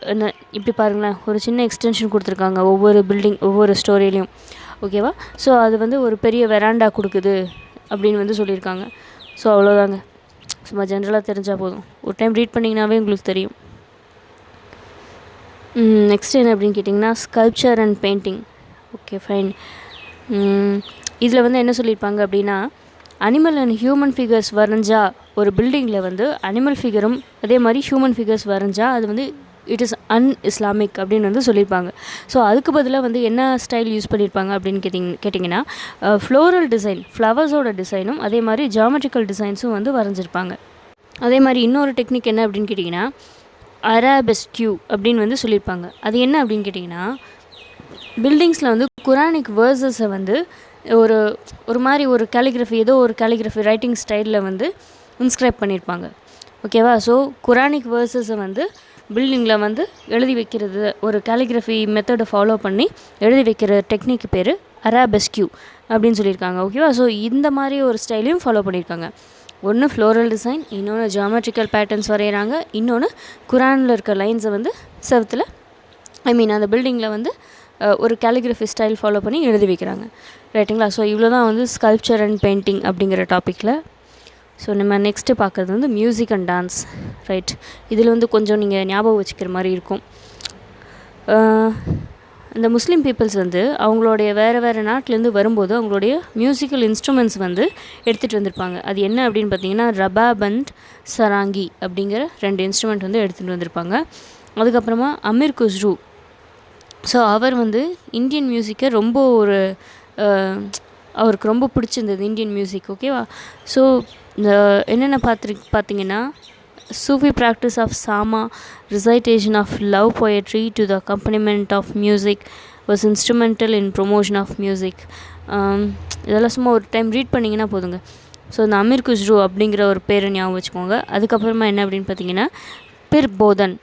இப்படி பாருங்களேன், ஒரு சின்ன எக்ஸ்டென்ஷன் கொடுத்துருக்காங்க ஒவ்வொரு பில்டிங் ஒவ்வொரு ஸ்டோரியிலையும். ஓகேவா? ஸோ அது வந்து ஒரு பெரிய வெராண்டா கொடுக்குது அப்படின்னு வந்து சொல்லியிருக்காங்க. ஸோ அவ்வளோதாங்க. சும்மா ஜென்ரலாக தெரிஞ்சால் போதும். ஒரு டைம் ரீட் பண்ணிங்கனாவே உங்களுக்கு தெரியும். நெக்ஸ்ட் என்ன அப்படின்னு கேட்டிங்கன்னா, sculpture and painting. Okay fine. இதில் வந்து என்ன சொல்லியிருப்பாங்க அப்படின்னா, அனிமல் அண்ட் ஹியூமன் ஃபிகர்ஸ் வரைஞ்சா ஒரு பில்டிங்கில் வந்து அனிமல் ஃபிகரும் அதே மாதிரி ஹியூமன் ஃபிகர்ஸ் வரைஞ்சா அது வந்து இட் இஸ் இஸ்லாமிக் அப்படின்னு வந்து சொல்லியிருப்பாங்க. ஸோ அதுக்கு பதிலாக வந்து என்ன ஸ்டைல் யூஸ் பண்ணியிருப்பாங்க அப்படின்னு கேட்டிங்கன்னா ஃப்ளோரல் டிசைன், ஃப்ளவர்ஸோட டிசைனும் அதே மாதிரி ஜியாமெட்ரிக்கல் டிசைன்ஸும் வந்து வரைஞ்சிருப்பாங்க. அதே மாதிரி இன்னொரு டெக்னிக் என்ன அப்படின்னு கேட்டிங்கன்னா, அரபெஸ்க்யூ அப்படின்னு வந்து சொல்லியிருப்பாங்க. அது என்ன அப்படின்னு கேட்டிங்கன்னா, பில்டிங்ஸில் வந்து குரானிக் வேர்சஸை வந்து ஒரு மாதிரி ஒரு கேலிகிராஃபி, ஏதோ ஒரு கேலிகிராஃபி ரைட்டிங் ஸ்டைலில் வந்து இன்ஸ்கிரைப் பண்ணியிருப்பாங்க. ஓகேவா? ஸோ குரானிக் வேர்சஸை வந்து பில்டிங்கில் வந்து எழுதி வைக்கிறது, ஒரு கேலிகிராஃபி மெத்தடை ஃபாலோ பண்ணி எழுதி வைக்கிற டெக்னிக் பேர் அரபெஸ்க்யூ அப்படின்னு சொல்லியிருக்காங்க. ஓகேவா? ஸோ இந்த மாதிரி ஒரு ஸ்டைலையும் ஃபாலோ பண்ணியிருக்காங்க. ஒன்று ஃப்ளோரல் டிசைன், இன்னொன்று ஜியாமெட்ரிக்கல் பேட்டர்ன்ஸ் வரைகிறாங்க, இன்னொன்று குரானில் இருக்க லைன்ஸை வந்து செவத்தில் அந்த பில்டிங்கில் வந்து ஒரு கேலிகிராஃபி ஸ்டைல் ஃபாலோ பண்ணி எழுதி வைக்கிறாங்க. ரைட்டுங்களா? ஸோ இவ்வளோ தான் வந்து ஸ்கல்ப்சர் அண்ட் பெயிண்டிங் அப்படிங்கிற டாப்பிக்கில். ஸோ நம்ம நெக்ஸ்ட்டு பார்க்குறது வந்து மியூசிக் அண்ட் டான்ஸ். ரைட், இதில் வந்து கொஞ்சம் நீங்கள் ஞாபகம் வச்சுக்கிற மாதிரி இருக்கும். இந்த முஸ்லீம் பீப்புள்ஸ் வந்து அவங்களுடைய வேறு நாட்டிலேருந்து வரும்போது அவங்களுடைய மியூசிக்கல் இன்ஸ்ட்ருமெண்ட்ஸ் வந்து எடுத்துகிட்டு வந்திருப்பாங்க. அது என்ன அப்படின்னு பார்த்தீங்கன்னா, ரபாப் அண்ட் சராங்கி அப்படிங்கிற 2 இன்ஸ்ட்ருமெண்ட் வந்து எடுத்துகிட்டு வந்திருப்பாங்க. அதுக்கப்புறமா அமீர் குஸ்ரு. ஸோ அவர் வந்து இந்தியன் மியூசிக்கை ரொம்ப அவருக்கு ரொம்ப பிடிச்சிருந்தது இந்தியன் மியூசிக். ஓகேவா? ஸோ என்னென்ன பார்த்தீங்கன்னா, Sufi practice of Sama, recitation of love poetry to the accompaniment of music was instrumental in promotion of music. இதெல்லாம் சும்மா ஒரு டைம் ரீட் பண்ணிங்கன்னா போதுங்க. ஸோ இந்த அமீர் குஸ்ரு அப்படிங்கிற ஒரு பேரை ஞாபகம் வச்சுக்கோங்க. அதுக்கப்புறமா என்ன அப்படின்னு பார்த்தீங்கன்னா, பிர் போதன்,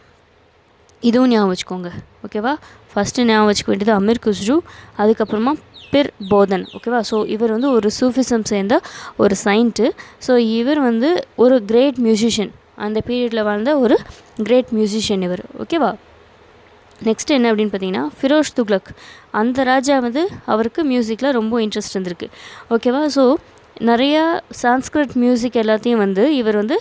இதுவும் ஞாபகம் வச்சுக்கோங்க. ஓகேவா? ஃபஸ்ட்டு ஞாபகம் வச்சுக்க வேண்டியது அமீர் குஸ்ரு, அதுக்கப்புறமா பிர் போதன். ஓகேவா? ஸோ இவர் வந்து ஒரு சூஃபிசம் சேர்ந்த ஒரு சயின்ட்டு. ஸோ இவர் வந்து ஒரு கிரேட் மியூசிஷியன், அந்த பீரியடில் வாழ்ந்த ஒரு கிரேட் மியூசிஷியன் இவர். ஓகேவா? நெக்ஸ்ட் என்ன அப்படின்னு பார்த்தீங்கன்னா, ஃபிரோஸ் துக்ளக். அந்த ராஜா வந்து அவருக்கு மியூசிக்கில் ரொம்ப இன்ட்ரெஸ்ட் இருந்திருக்கு. ஓகேவா? ஸோ நிறையா சான்ஸ்கிரிட் மியூசிக் எல்லாத்தையும் வந்து இவர் வந்து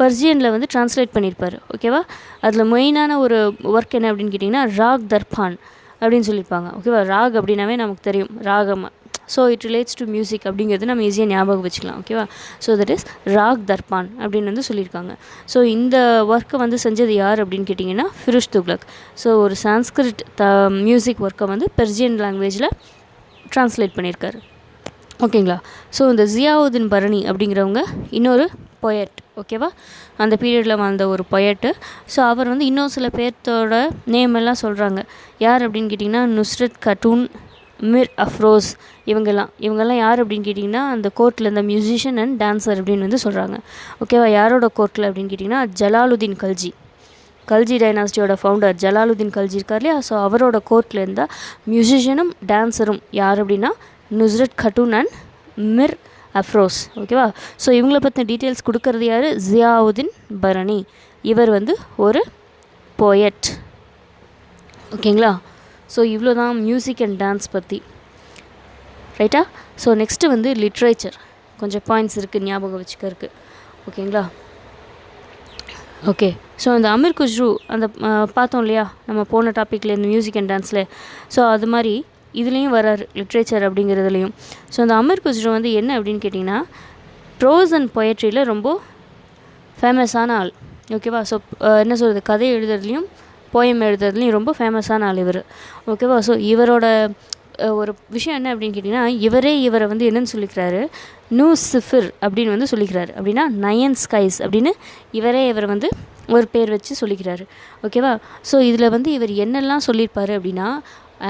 பர்ஷியனில் வந்து ட்ரான்ஸ்லேட் பண்ணியிருப்பார். ஓகேவா? அதில் மெயினான ஒரு ஒர்க் என்ன அப்படின்னு கேட்டிங்கன்னா, ராக் தர்பான் அப்படின்னு சொல்லியிருப்பாங்க. ஓகேவா? ராக் அப்படின்னாவே நமக்கு தெரியும், ராகம். So it relates to music அப்படிங்கிறது நம்ம ஈஸியாக ஞாபகம் வச்சுக்கலாம். ஓகேவா? So that is rock Darpan அப்படின்னு வந்து சொல்லியிருக்காங்க. ஸோ இந்த ஒர்க்கை வந்து செஞ்சது யார் அப்படின்னு கேட்டிங்கன்னா, ஃபிரோஸ் துக்ளக். ஸோ ஒரு சான்ஸ்கிரிட் மியூசிக் ஒர்க்கை வந்து பெர்ஷியன் லாங்குவேஜில் ட்ரான்ஸ்லேட் பண்ணியிருக்காரு. ஓகேங்களா? ஸோ இந்த ஜியாவுதீன் பரணி அப்படிங்கிறவங்க இன்னொரு பொயட். ஓகேவா? அந்த பீரியடில் வாழ்ந்த ஒரு பொயட்டு. ஸோ அவர் வந்து இன்னும் சில பேர்த்தோட நேம் எல்லாம் சொல்கிறாங்க. யார் அப்படின்னு கேட்டிங்கன்னா, நுஸ்ரத் கட்டூன், மிர் அஃப்ரோஸ், இவங்கெல்லாம் யார் அப்படின்னு கேட்டிங்கன்னா, அந்த கோர்ட்டில் இந்த மியூசிஷியன் அண்ட் டான்ஸர் அப்படின்னு வந்து சொல்கிறாங்க. ஓகேவா? யாரோட கோர்ட்டில் அப்படின்னு கேட்டிங்கன்னா, ஜலாலுதீன் கல்ஜி டைனாஸ்டியோட ஃபவுண்டர் ஜலாலுதீன் கல்ஜி இருக்கார் இல்லையா? ஸோ அவரோட கோர்ட்டில் இருந்தால் மியூசிஷியனும் டான்ஸரும் யார் அப்படின்னா, நுஸ்ரத் கட்டூன் அண்ட் மிர் அஃப்ரோஸ். ஓகேவா? ஸோ இவங்களை பற்றின டீட்டெயில்ஸ் கொடுக்கறது யார்? ஜியாவுதீன் பரணி. இவர் வந்து ஒரு போயட். ஓகேங்களா? ஸோ இவ்வளோ தான் மியூசிக் அண்ட் டான்ஸ் பற்றி. ரைட்டா? ஸோ நெக்ஸ்ட்டு வந்து லிட்ரேச்சர். கொஞ்சம் பாயிண்ட்ஸ் இருக்குது ஞாபகம் வச்சுக்கிறதுக்கு. ஓகேங்களா? ஓகே. ஸோ இந்த அமீர் குஸ்ரு அந்த பார்த்தோம் இல்லையா நம்ம போன டாப்பிக்கில் இந்த மியூசிக் அண்ட் டான்ஸில். ஸோ அது மாதிரி இதுலேயும் வராரு லிட்ரேச்சர் அப்படிங்கிறதுலையும். ஸோ அந்த அமீர் குஸ்ரு வந்து என்ன அப்படின்னு கேட்டிங்கன்னா, ப்ரோஸ் அண்ட் பொயட்ரியில் ரொம்ப ஃபேமஸான ஆள். ஓகேவா? ஸோ என்ன சொல்கிறது, கதை எழுதுறதுலையும் போயம் எழுதுறதுலையும் ரொம்ப ஃபேமஸான ஆள் இவர். ஓகேவா? ஸோ இவரோட ஒரு விஷயம் என்ன அப்படின்னு கேட்டிங்கன்னா, இவரை வந்து என்னன்னு சொல்லிக்கிறாரு, நூசிஃபிர் அப்படின்னு வந்து சொல்லிக்கிறாரு. அப்படின்னா நயன் ஸ்கைஸ் அப்படின்னு இவரை வந்து ஒரு பேர் வச்சு சொல்லிக்கிறாரு. ஓகேவா? ஸோ இதில் வந்து இவர் என்னெல்லாம் சொல்லியிருப்பார் அப்படின்னா,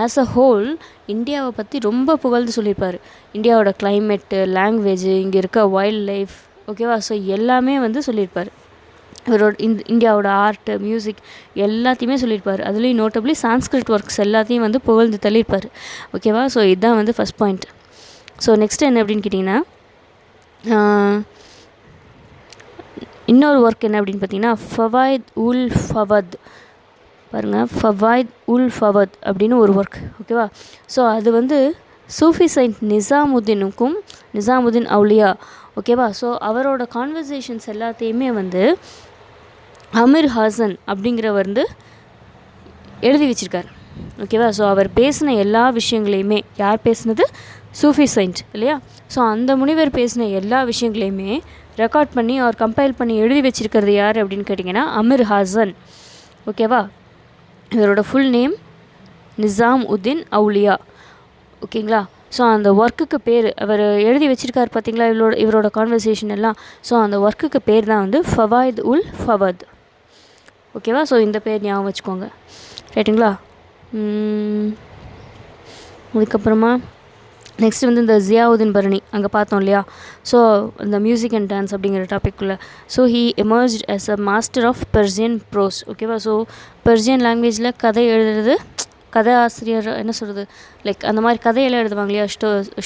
ஆஸ் அ ஹோல் இந்தியாவை பற்றி ரொம்ப புகழ்ந்து சொல்லியிருப்பார். இந்தியாவோட கிளைமேட்டு, லாங்குவேஜு, இங்கே இருக்க வைல்ட் லைஃப், ஓகேவா? ஸோ எல்லாமே வந்து சொல்லியிருப்பார். இவரோட இந்தியாவோட ஆர்ட்டு, மியூசிக் எல்லாத்தையுமே சொல்லியிருப்பார். அதுலேயும் நோட்டபிளி சான்ஸ்கிரிட் ஒர்க்ஸ் எல்லாத்தையும் வந்து புகழ்ந்து தள்ளியிருப்பார். ஓகேவா? ஸோ இதுதான் வந்து ஃபஸ்ட் பாயிண்ட். ஸோ நெக்ஸ்ட்டு என்ன அப்படின்னு கேட்டிங்கன்னா, இன்னொரு ஒர்க் என்ன அப்படின்னு பார்த்தீங்கன்னா, ஃபவாய்த் உல் ஃபவத். பாருங்கள், ஃபவாய்த் உல் ஃபவத் அப்படின்னு ஒரு ஒர்க். ஓகேவா? ஸோ அது வந்து சூஃபி சைன்ட் நிசாமுதீன் அவுலியா. ஓகேவா? ஸோ அவரோட கான்வர்சேஷன்ஸ் எல்லாத்தையுமே வந்து அமீர் ஹாசன் அப்படிங்கிறவர் வந்து எழுதி வச்சுருக்கார். ஓகேவா? ஸோ அவர் பேசின எல்லா விஷயங்களையுமே, யார் பேசுனது? சூஃபி சைன்ட் இல்லையா? ஸோ அந்த முனிவர் பேசின எல்லா விஷயங்களையுமே ரெக்கார்ட் பண்ணி அவர் கம்பைல் பண்ணி எழுதி வச்சுருக்கிறது யார் அப்படின்னு கேட்டிங்கன்னா, அமீர் ஹாசன். ஓகேவா? இவரோட ஃபுல் நேம் நிசாமுதீன் அவுலியா. ஓகேங்களா? ஸோ அந்த ஒர்க்குக்கு பேர் அவர் எழுதி வச்சுருக்கார் பார்த்தீங்களா, இவரோட கான்வர்சேஷன் எல்லாம். ஸோ அந்த ஒர்க்குக்கு பேர் தான் வந்து ஃபவாய்த் உல் ஃபவத். ஓகேவா? ஸோ இந்த பேர் ஞாபகம் வச்சுக்கோங்க. ரைட்டுங்களா? அதுக்கப்புறமா நெக்ஸ்ட் வந்து இந்த ஜியாவுதீன் பரணி அங்கே பார்த்தோம் இல்லையா? ஸோ இந்த மியூசிக் அண்ட் டான்ஸ் அப்படிங்கிற டாப்பிக்குள்ளே, so he emerged as a master of Persian prose. ஓகேவா? ஸோ பெர்சியன் லாங்குவேஜில் கதை எழுதுறது, கதை ஆசிரியர் என்ன சொல்கிறது, லைக் அந்த மாதிரி கதையெல்லாம் எழுதுவாங்க இல்லையா,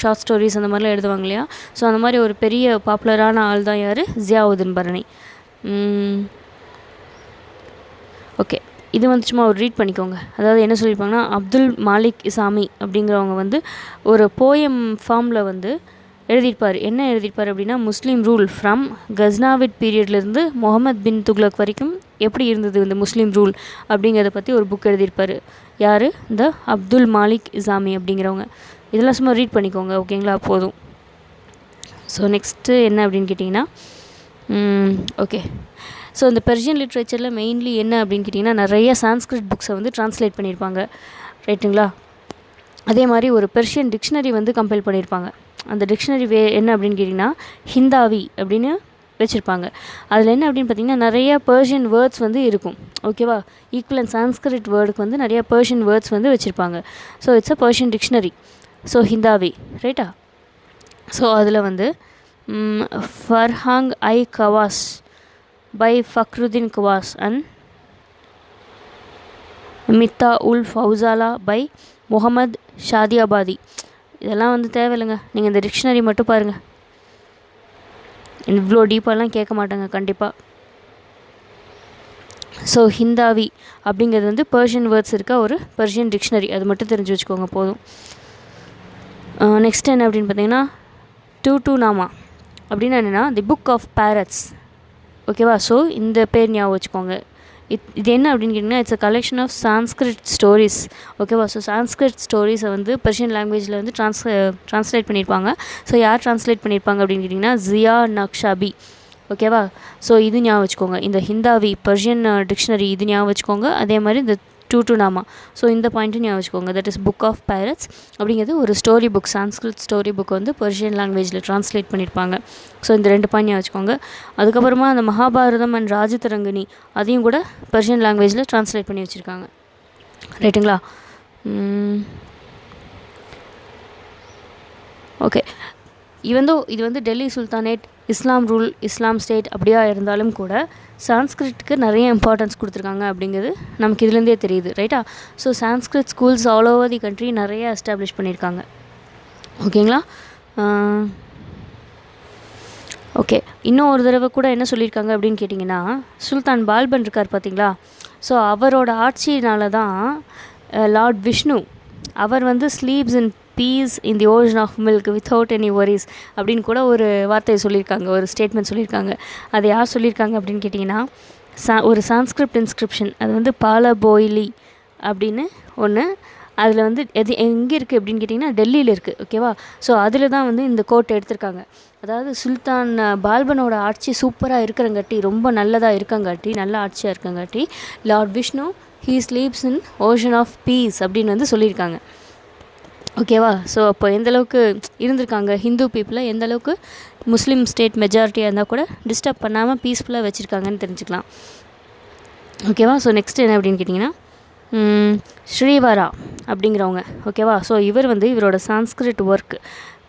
ஷார்ட் ஸ்டோரிஸ் அந்த மாதிரிலாம் எழுதுவாங்க இல்லையா? ஸோ அந்த மாதிரி ஒரு பெரிய பாப்புலரான ஆள் தான் யார்? ஜியாவுதீன் பரணி. ஓகே, இது வந்து சும்மா ஒரு ரீட் பண்ணிக்கோங்க. அதாவது என்ன சொல்லியிருப்பாங்கன்னா, அப்துல் மாலிக் இசாமி அப்படிங்கிறவங்க வந்து ஒரு போயம் ஃபார்மில் வந்து எழுதியிருப்பார். என்ன எழுதியிருப்பார் அப்படின்னா, முஸ்லீம் ரூல் ஃப்ரம் கஸ்னாவிட் பீரியட்லேருந்து முகமது பின் துக்லக் வரைக்கும் எப்படி இருந்தது இந்த முஸ்லீம் ரூல் அப்படிங்கிறத பற்றி ஒரு புக் எழுதியிருப்பார். யார்? இந்த அப்துல் மாலிக் இசாமி அப்படிங்கிறவங்க. இதெல்லாம் சும்மா ரீட் பண்ணிக்கோங்க. ஓகேங்களா? போதும். ஸோ நெக்ஸ்ட்டு என்ன அப்படின்னு கேட்டிங்கன்னா, ஓகே, ஸோ இந்த பெர்ஷியன் லிட்ரேச்சரில் மெயின்லி என்ன அப்படின்னு கேட்டிங்கன்னா, நிறைய சான்ஸ்கிரிட் புக்ஸை வந்து ட்ரான்ஸ்லேட் பண்ணியிருப்பாங்க. ரைட்டுங்களா? அதே மாதிரி ஒரு பெர்ஷியன் டிக்ஷனரி வந்து கம்பைல் பண்ணியிருப்பாங்க. அந்த டிக்ஷனரி என்ன அப்படின்னு கேட்டிங்கன்னா, ஹிந்தாவி அப்படின்னு வச்சுருப்பாங்க. அதில் என்ன அப்படின்னு பார்த்திங்கன்னா, நிறைய பெர்ஷியன் வேர்ட்ஸ் வந்து இருக்கும். ஓகேவா? ஈக்குவலன் சான்ஸ்கிரிட் வேர்டுக்கு வந்து நிறைய பெர்ஷியன் வேர்ட்ஸ் வந்து வச்சுருப்பாங்க. So it's a Persian dictionary. So Hindavi, ரைட்டா? ஸோ அதில் வந்து ஃபர்ஹாங் ஐ கவாஸ் by Fakhruddin Kwas and Middha ul ஃபவுசாலா by Mohammed ஷாதியாபாதி. இதெல்லாம் வந்து தேவையில்லைங்க, நீங்கள் இந்த டிக்ஷனரி மட்டும் பாருங்கள். இவ்வளோ டீப்பாலாம் கேட்க மாட்டாங்க கண்டிப்பாக. ஸோ ஹிந்தாவி அப்படிங்கிறது வந்து பெர்ஷியன் வேர்ட்ஸ் இருக்க ஒரு பெர்ஷியன் டிக்ஷனரி. அது மட்டும் தெரிஞ்சு வச்சுக்கோங்க போதும். நெக்ஸ்ட் என்ன அப்படின்னு பார்த்தீங்கன்னா, டூ நாமா அப்படின்னா என்னென்னா, தி புக் ஆஃப் பேரட்ஸ். ஓகேவா? ஸோ இந்த பேர் ஞாபகம் வச்சுக்கோங்க. இது என்ன அப்படின்னு கேட்டிங்கன்னா, it's a collection of Sanskrit stories. ஓகேவா? ஸோ சான்ஸ்கிரிட் ஸ்டோரிஸை வந்து பெர்ஷியன் லாங்குவேஜில் வந்து ட்ரான்ஸ்லேட் பண்ணியிருப்பாங்க. ஸோ யார் ட்ரான்ஸ்லேட் பண்ணியிருப்பாங்க அப்படின்னு கேட்டிங்கன்னா, ஜியா நக்ஷாபி. ஓகேவா? ஸோ இது ஞாபகம் வச்சுக்கோங்க. இந்த ஹிந்தாவி பெர்ஷியன் டிக்ஷனரி இது ஞாபகம் வச்சுக்கோங்க. அதே மாதிரி இந்த டூ-நாமா. ஸோ இந்த பாயிண்ட்டும் ஞாபகம் வச்சுக்கோங்க. That is book of pirates அப்படிங்கிறது ஒரு story book, Sanskrit story book வந்து பெர்ஷியன் லாங்குவேஜில் ட்ரான்ஸ்லேட் பண்ணியிருப்பாங்க. ஸோ இந்த 2 பாயிண்ட் ஞாபகம் வச்சுக்கோங்க. அதுக்கப்புறமா அந்த மகாபாரதம் அண்ட் ராஜதரங்கினி அதையும் கூட பெர்ஷியன் லாங்குவேஜில் ட்ரான்ஸ்லேட் பண்ணி வச்சுருக்காங்க. ரைட்டுங்களா? ஓகே, இது வந்து டெல்லி சுல்தானேட், இஸ்லாம் ரூல், இஸ்லாம் ஸ்டேட் அப்படியா இருந்தாலும் கூட சான்ஸ்கிரிட்டுக்கு நிறைய இம்பார்ட்டன்ஸ் கொடுத்துருக்காங்க அப்படிங்கிறது நமக்கு இதுலேருந்தே தெரியுது. ரைட்டா? So Sanskrit schools all over the country நிறைய எஸ்டாப்ளிஷ் பண்ணியிருக்காங்க. ஓகேங்களா? ஓகே, இன்னும் ஒரு தடவை கூட என்ன சொல்லியிருக்காங்க அப்படின்னு கேட்டிங்கன்னா, சுல்தான் பால்பன் இருக்கார் பார்த்தீங்களா? ஸோ அவரோட ஆட்சியினால தான் லார்ட் விஷ்ணு அவர் வந்து sleeps in peace in the ocean of milk without any worries அப்படின்னு கூட ஒரு வார்த்தையை சொல்லியிருக்காங்க, ஒரு ஸ்டேட்மெண்ட் சொல்லியிருக்காங்க. அது யார் சொல்லியிருக்காங்க அப்படின்னு கேட்டிங்கன்னா, ஒரு சான்ஸ்கிரிப்ட் இன்ஸ்கிரிப்ஷன், அது வந்து பாலபோயிலி அப்படின்னு ஒன்று. அதில் வந்து எங்கே இருக்குது அப்படின்னு கேட்டிங்கன்னா, டெல்லியில் இருக்குது. ஓகேவா? ஸோ அதில் தான் வந்து இந்த கோட் எடுத்திருக்காங்க. அதாவது சுல்தான் பால்பனோட ஆட்சி சூப்பராக இருக்கிறங்காட்டி, ரொம்ப நல்லதாக இருக்கங்காட்டி, நல்ல ஆட்சியாக இருக்கங்காட்டி, Lord Vishnu he sleeps in ocean of peace அப்படின்னு வந்து சொல்லியிருக்காங்க. ஓகேவா? ஸோ அப்போ எந்தளவுக்கு இருந்திருக்காங்க ஹிந்து பீப்புளை, எந்தளவுக்கு முஸ்லீம் ஸ்டேட் மெஜாரிட்டியாக இருந்தால் கூட டிஸ்டர்ப் பண்ணாமல் பீஸ்ஃபுல்லாக வச்சுருக்காங்கன்னு தெரிஞ்சுக்கலாம். ஓகேவா? ஸோ நெக்ஸ்ட் என்ன அப்படின்னு கேட்டிங்கன்னா, ஸ்ரீவரா அப்படிங்கிறவங்க. ஓகேவா? ஸோ இவர் வந்து இவரோட சான்ஸ்கிரிட் ஒர்க்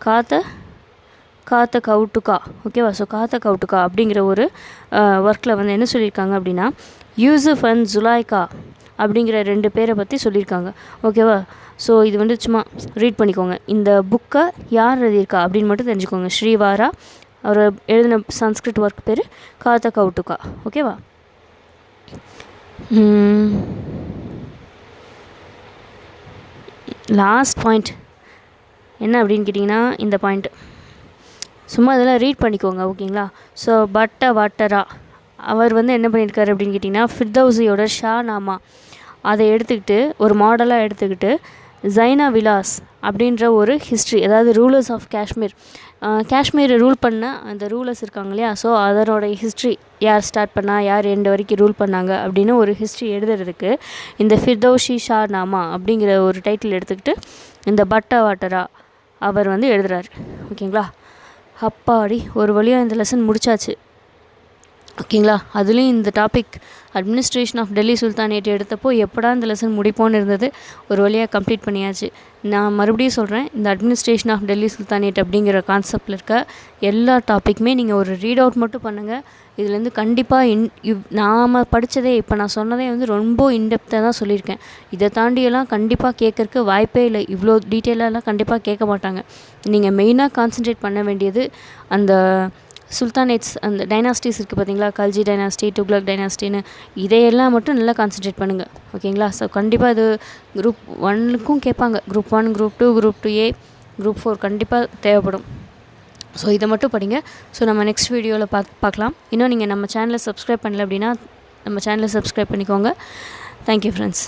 காத்த கவுட்டுக்கா. ஓகேவா? ஸோ காத்த கவுட்டுக்கா அப்படிங்கிற ஒரு ஒர்க்கில் வந்து என்ன சொல்லியிருக்காங்க அப்படின்னா, யூசுஃப் அண்ட் ஜுலாய்கா அப்படிங்கிற 2 பேரை பற்றி சொல்லியிருக்காங்க. ஓகேவா? ஸோ இது வந்து சும்மா ரீட் பண்ணிக்கோங்க. இந்த புக்கை யார் எழுதியிருக்கா அப்படின்னு மட்டும் தெரிஞ்சுக்கோங்க. ஸ்ரீவாரா, அவர் எழுதின சன்ஸ்கிரிட் ஒர்க் பேர் காத்த கவுட்டுக்கா. ஓகேவா? லாஸ்ட் பாயிண்ட் என்ன அப்படின்னு கேட்டிங்கன்னா, இந்த பாயிண்ட் சும்மா இதெல்லாம் ரீட் பண்ணிக்கோங்க. ஓகேங்களா? ஸோ வாட்டரா அவர் வந்து என்ன பண்ணியிருக்காரு அப்படின்னு கேட்டிங்கன்னா, ஃபிர்தௌசியோட ஷா நாமா அதை எடுத்துக்கிட்டு ஒரு மாடலாக எடுத்துக்கிட்டு ஜைனா விலாஸ் அப்படின்ற ஒரு ஹிஸ்ட்ரி, அதாவது ரூலர்ஸ் ஆஃப் காஷ்மீரை ரூல் பண்ண அந்த ரூலர்ஸ் இருக்காங்க இல்லையா, ஸோ அதனோட ஹிஸ்ட்ரி, யார் ஸ்டார்ட் பண்ணால் யார் எண்டு வரைக்கும் ரூல் பண்ணாங்க அப்படின்னு ஒரு ஹிஸ்ட்ரி எழுதுறதுக்கு இந்த ஃபிர்தௌசி ஷா நாமா அப்படிங்கிற ஒரு டைட்டில் எடுத்துக்கிட்டு இந்த வாட்டரா அவர் வந்து எழுதுகிறார். ஓகேங்களா? அப்பாடி ஒரு வழியாக இந்த லெசன் முடிச்சாச்சு. ஓகேங்களா? அதுலேயும் இந்த topic administration of Delhi sultanate எடுத்தப்போ எப்படா இந்த லெசன் முடிப்போன்னு இருந்தது. ஒரு வழியாக கம்ப்ளீட் பண்ணியாச்சு. நான் மறுபடியும் சொல்கிறேன், இந்த அட்மினிஸ்ட்ரேஷன் ஆஃப் டெல்லி சுல்தானேட் அப்படிங்கிற கான்செப்டில் இருக்க எல்லா டாப்பிக்குமே நீங்கள் ஒரு ரீட் அவுட் மட்டும் பண்ணுங்கள். இதுலேருந்து கண்டிப்பாக நாம் படித்ததே, இப்போ நான் சொன்னதே வந்து ரொம்ப இன்டெப்த்தாக தான் சொல்லியிருக்கேன். இதை தாண்டியெல்லாம் கண்டிப்பாக கேட்குறக்கு வாய்ப்பே இல்லை. இவ்வளோ டீட்டெயிலாலாம் கண்டிப்பாக கேட்க மாட்டாங்க. நீங்கள் மெயினாக கான்சன்ட்ரேட் பண்ண வேண்டியது அந்த சுல்தானேட்ஸ், அந்த டைனாஸ்டிஸ் இருக்குது பார்த்தீங்களா, கல்ஜி டைனாஸ்டி, துக்ளக் டைனாஸ்டின்னு, இதையெல்லாம் மட்டும் நல்லா கான்சன்ட்ரேட் பண்ணுங்கள். ஓகேங்களா? ஸோ கண்டிப்பாக இது குரூப் 1க்கும் கேட்பாங்க. Group 1, group 2, group 2A, group 4 கண்டிப்பாக தேவைப்படும். ஸோ இதை மட்டும் படிங்க. ஸோ நம்ம நெக்ஸ்ட் வீடியோவில் பார்க்கலாம். இன்னும் நீங்கள் நம்ம சேனலை சப்ஸ்கிரைப் பண்ணல அப்படின்னா நம்ம சேனலை சப்ஸ்கிரைப் பண்ணிக்கோங்க. Thank you friends.